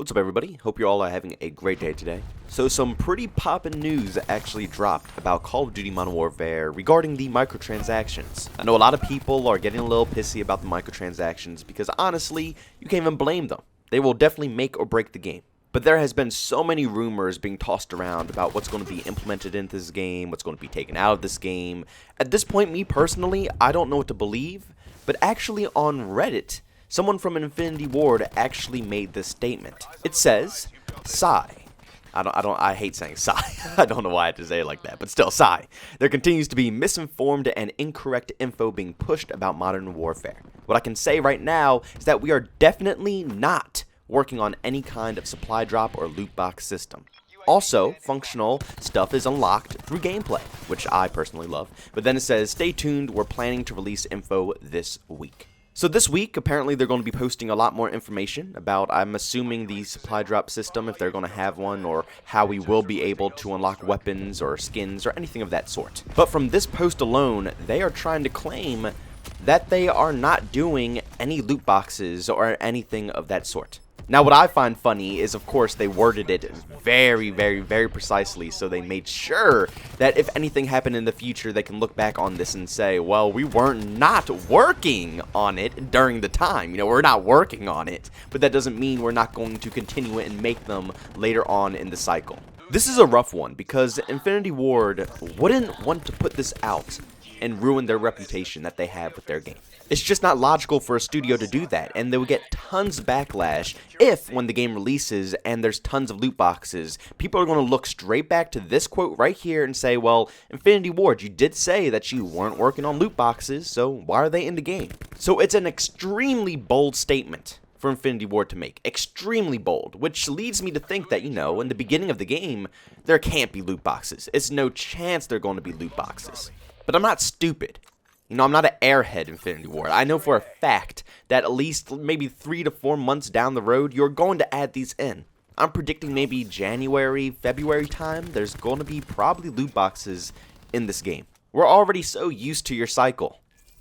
What's up, everybody? Hope you all are having a great day today. So some pretty poppin' news actually dropped about Call of Duty Modern Warfare regarding the microtransactions. I know a lot of people are getting a little pissy about the microtransactions because honestly, you can't even blame them. They will definitely make or break the game. But there has been so many rumors being tossed around about what's going to be implemented into this game, what's going to be taken out of this game. At this point, me personally, I don't know what to believe, but actually on Reddit, someone from Infinity Ward actually made this statement. It says, sigh. I hate saying sigh. I don't know why I had to say it like that, but still, sigh. There continues to be misinformed and incorrect info being pushed about Modern Warfare. What I can say right now is that we are definitely not working on any kind of supply drop or loot box system. Also, functional stuff is unlocked through gameplay, which I personally love. But then it says, stay tuned, we're planning to release info this week. So this week, apparently they're going to be posting a lot more information about, I'm assuming, the supply drop system, if they're going to have one, or how we will be able to unlock weapons or skins or anything of that sort. But from this post alone, they are trying to claim that they are not doing any loot boxes or anything of that sort. Now, what I find funny is, of course, they worded it very precisely, so they made sure that if anything happened in the future, they can look back on this and say, well, we weren't not working on it during the time. You know, we're not working on it, but that doesn't mean we're not going to continue it and make them later on in the cycle. This is a rough one, because Infinity Ward wouldn't want to put this out and ruin their reputation that they have with their game. It's just not logical for a studio to do that, and they would get tons of backlash if, when the game releases and there's tons of loot boxes, people are going to look straight back to this quote right here and say, well, Infinity Ward, you did say that you weren't working on loot boxes, so why are they in the game? So it's an extremely bold statement for Infinity Ward to make. Extremely bold, which leads me to think that, you know, in the beginning of the game, there can't be loot boxes. It's no chance they're going to be loot boxes. But I'm not stupid. You know, I'm not an airhead, Infinity Ward. I know for a fact that at least maybe 3 to 4 months down the road, you're going to add these in. I'm predicting maybe January, February time, there's going to be probably loot boxes in this game. We're already so used to your cycle.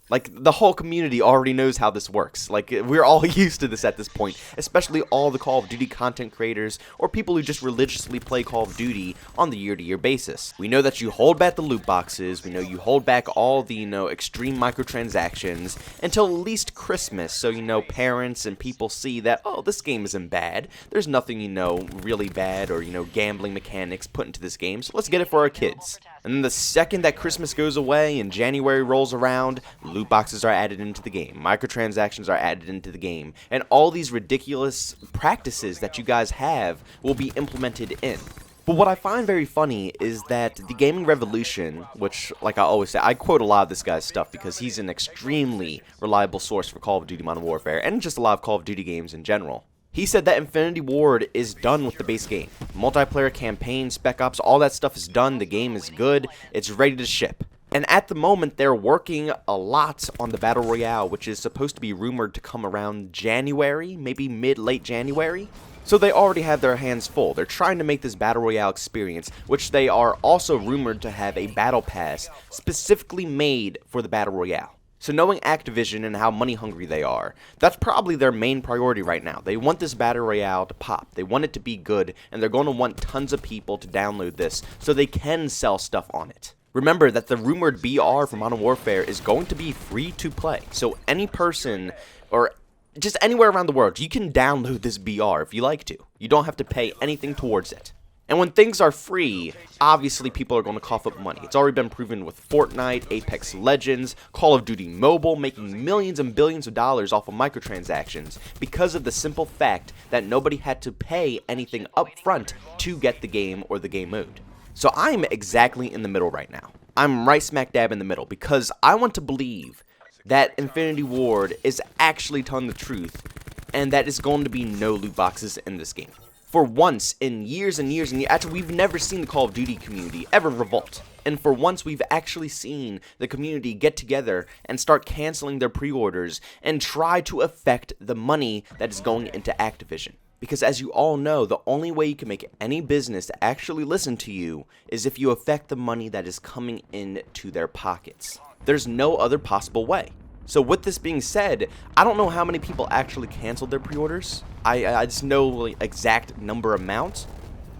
Like, the whole community already knows how this works. Like, we're all used to this at this point, especially all the Call of Duty content creators or people who just religiously play Call of Duty on the year-to-year basis. We know that you hold back the loot boxes, we know you hold back all the, extreme microtransactions until at least Christmas, so, parents and people see that, oh, this game isn't bad. There's nothing, really bad or, gambling mechanics put into this game, so let's get it for our kids. And then the second that Christmas goes away and January rolls around, loot boxes are added into the game, microtransactions are added into the game, and all these ridiculous practices that you guys have will be implemented in. But what I find very funny is that the gaming revolution, which, like I always say, I quote a lot of this guy's stuff because he's an extremely reliable source for Call of Duty Modern Warfare, and just a lot of Call of Duty games in general. He said that Infinity Ward is done with the base game. Multiplayer, campaign, Spec Ops, all that stuff is done, the game is good, it's ready to ship. And at the moment, they're working a lot on the Battle Royale, which is supposed to be rumored to come around January, maybe mid-late January. So they already have their hands full. They're trying to make this Battle Royale experience, which they are also rumored to have a Battle Pass specifically made for the Battle Royale. So knowing Activision and how money hungry they are, that's probably their main priority right now. They want this Battle Royale to pop. They want it to be good, and they're going to want tons of people to download this so they can sell stuff on it. Remember that the rumored BR for Modern Warfare is going to be free to play. So any person, or just anywhere around the world, you can download this BR if you like to. You don't have to pay anything towards it. And when things are free, obviously people are going to cough up money. It's already been proven with Fortnite, Apex Legends, Call of Duty Mobile, making millions and billions of dollars off of microtransactions because of the simple fact that nobody had to pay anything up front to get the game or the game mode. So I'm exactly in the middle right now. I'm right smack dab in the middle because I want to believe that Infinity Ward is actually telling the truth and that it's going to be no loot boxes in this game. For once in years and years and years, actually we've never seen the Call of Duty community ever revolt. And for once we've actually seen the community get together and start canceling their pre-orders and try to affect the money that is going into Activision. Because as you all know, the only way you can make any business to actually listen to you is if you affect the money that is coming into their pockets. There's no other possible way. So with this being said, I don't know how many people actually canceled their pre-orders. I just know the exact number amount.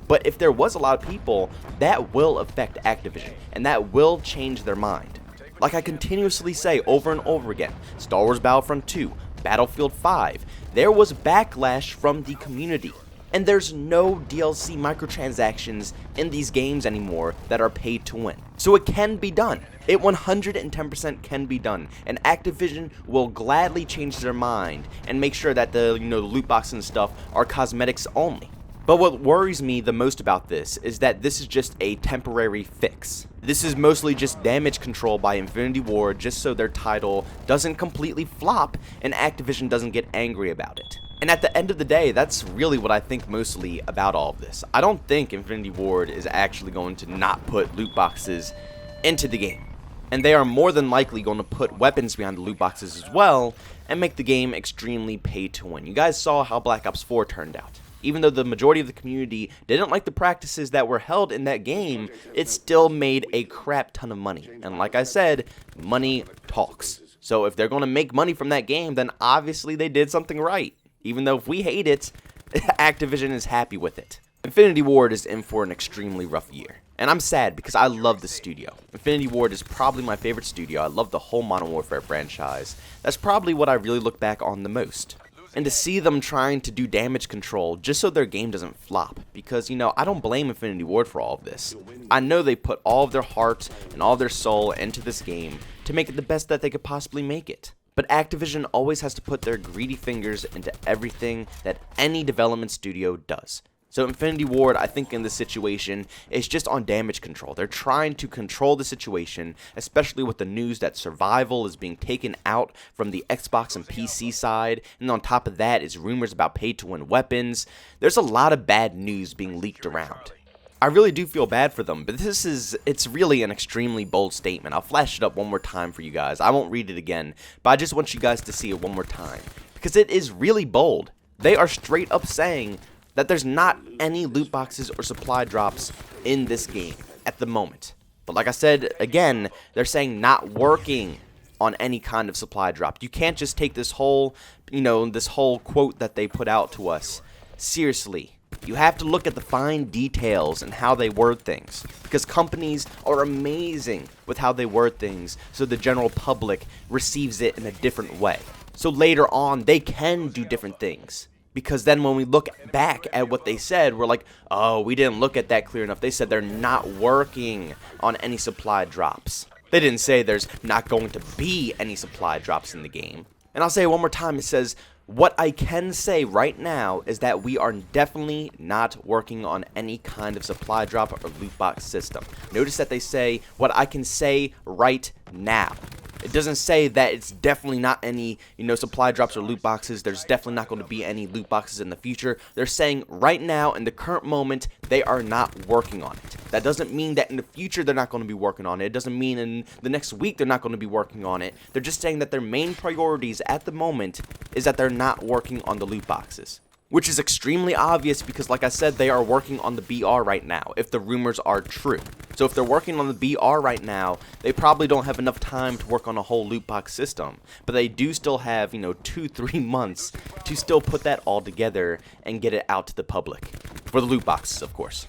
But if there was a lot of people, that will affect Activision, and that will change their mind. Like I continuously say over and over again, Star Wars Battlefront 2, Battlefield 5, there was backlash from the community. And there's no DLC microtransactions in these games anymore that are paid to win. So it can be done. It 110% can be done. And Activision will gladly change their mind and make sure that the loot boxes and stuff are cosmetics only. But what worries me the most about this is that this is just a temporary fix. This is mostly just damage control by Infinity Ward just so their title doesn't completely flop and Activision doesn't get angry about it. And at the end of the day, that's really what I think mostly about all of this. I don't think Infinity Ward is actually going to not put loot boxes into the game. And they are more than likely going to put weapons behind the loot boxes as well and make the game extremely pay to win. You guys saw how Black Ops 4 turned out. Even though the majority of the community didn't like the practices that were held in that game, it still made a crap ton of money. And like I said, money talks. So if they're going to make money from that game, then obviously they did something right. Even though if we hate it, Activision is happy with it. Infinity Ward is in for an extremely rough year. And I'm sad because I love the studio. Infinity Ward is probably my favorite studio. I love the whole Modern Warfare franchise. That's probably what I really look back on the most. And to see them trying to do damage control just so their game doesn't flop. Because, I don't blame Infinity Ward for all of this. I know they put all of their heart and all of their soul into this game to make it the best that they could possibly make it. But Activision always has to put their greedy fingers into everything that any development studio does. So Infinity Ward, I think in this situation, is just on damage control. They're trying to control the situation, especially with the news that survival is being taken out from the Xbox and PC side. And on top of that is rumors about pay-to-win weapons. There's a lot of bad news being leaked around. I really do feel bad for them, but it's really an extremely bold statement. I'll flash it up one more time for you guys. I won't read it again, but I just want you guys to see it one more time. Because it is really bold. They are straight up saying that there's not any loot boxes or supply drops in this game at the moment. But like I said, again, they're saying not working on any kind of supply drop. You can't just take this whole, this whole quote that they put out to us seriously. You have to look at the fine details and how they word things, because companies are amazing with how they word things so the general public receives it in a different way. So later on, they can do different things. Because then when we look back at what they said, we're like, oh, we didn't look at that clear enough. They said they're not working on any supply drops. They didn't say there's not going to be any supply drops in the game. And I'll say it one more time. It says, what I can say right now is that we are definitely not working on any kind of supply drop or loot box system. Notice that they say what I can say right now. It doesn't say that it's definitely not any, supply drops or loot boxes. There's definitely not going to be any loot boxes in the future. They're saying right now, in the current moment, they are not working on it. That doesn't mean that in the future they're not going to be working on it. It doesn't mean in the next week they're not going to be working on it. They're just saying that their main priorities at the moment is that they're not working on the loot boxes. Which is extremely obvious because, like I said, they are working on the BR right now, if the rumors are true. So if they're working on the BR right now, they probably don't have enough time to work on a whole loot box system. But they do still have, 2-3 months to still put that all together and get it out to the public. For the loot boxes, of course.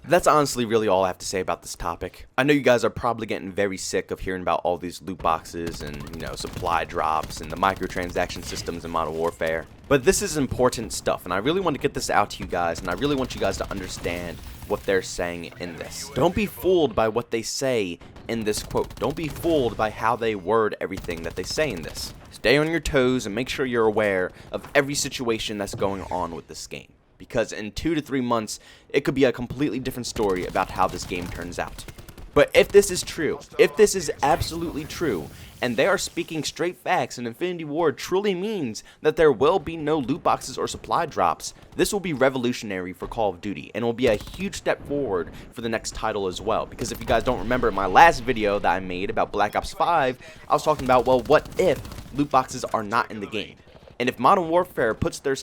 That's honestly really all I have to say about this topic. I know you guys are probably getting very sick of hearing about all these loot boxes and, supply drops and the microtransaction systems in Modern Warfare. But this is important stuff, and I really want to get this out to you guys, and I really want you guys to understand what they're saying in this. Don't be fooled by what they say in this quote. Don't be fooled by how they word everything that they say in this. Stay on your toes and make sure you're aware of every situation that's going on with this game. Because in 2 to 3 months, it could be a completely different story about how this game turns out. But if this is true, if this is absolutely true, and they are speaking straight facts and Infinity Ward truly means that there will be no loot boxes or supply drops, this will be revolutionary for Call of Duty, and will be a huge step forward for the next title as well. Because if you guys don't remember my last video that I made about Black Ops 5, I was talking about, well, what if loot boxes are not in the game? And if Modern Warfare puts their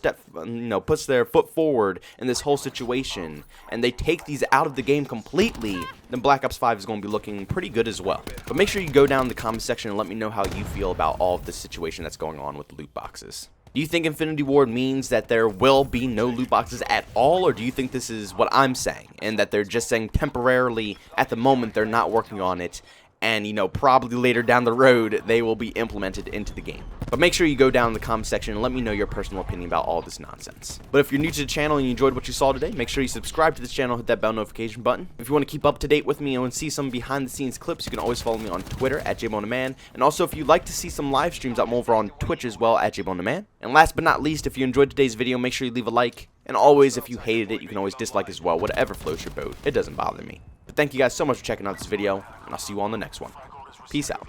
foot forward in this whole situation, and they take these out of the game completely, then Black Ops 5 is going to be looking pretty good as well. But make sure you go down in the comment section and let me know how you feel about all of this situation that's going on with the loot boxes. Do you think Infinity Ward means that there will be no loot boxes at all, or do you think this is what I'm saying, and that they're just saying temporarily at the moment they're not working on it, and, you know, probably later down the road they will be implemented into the game? But make sure you go down in the comment section and let me know your personal opinion about all this nonsense. But if you're new to the channel and you enjoyed what you saw today, make sure you subscribe to this channel, hit that bell notification button. If you want to keep up to date with me and see some behind the scenes clips, you can always follow me on Twitter at JbowenDaMan. And also, if you'd like to see some live streams, I'm over on Twitch as well at JbowenDaMan. And last but not least, if you enjoyed today's video, make sure you leave a like. And always, if you hated it, you can always dislike as well. Whatever floats your boat, it doesn't bother me. But thank you guys so much for checking out this video, and I'll see you on the next one. Peace out.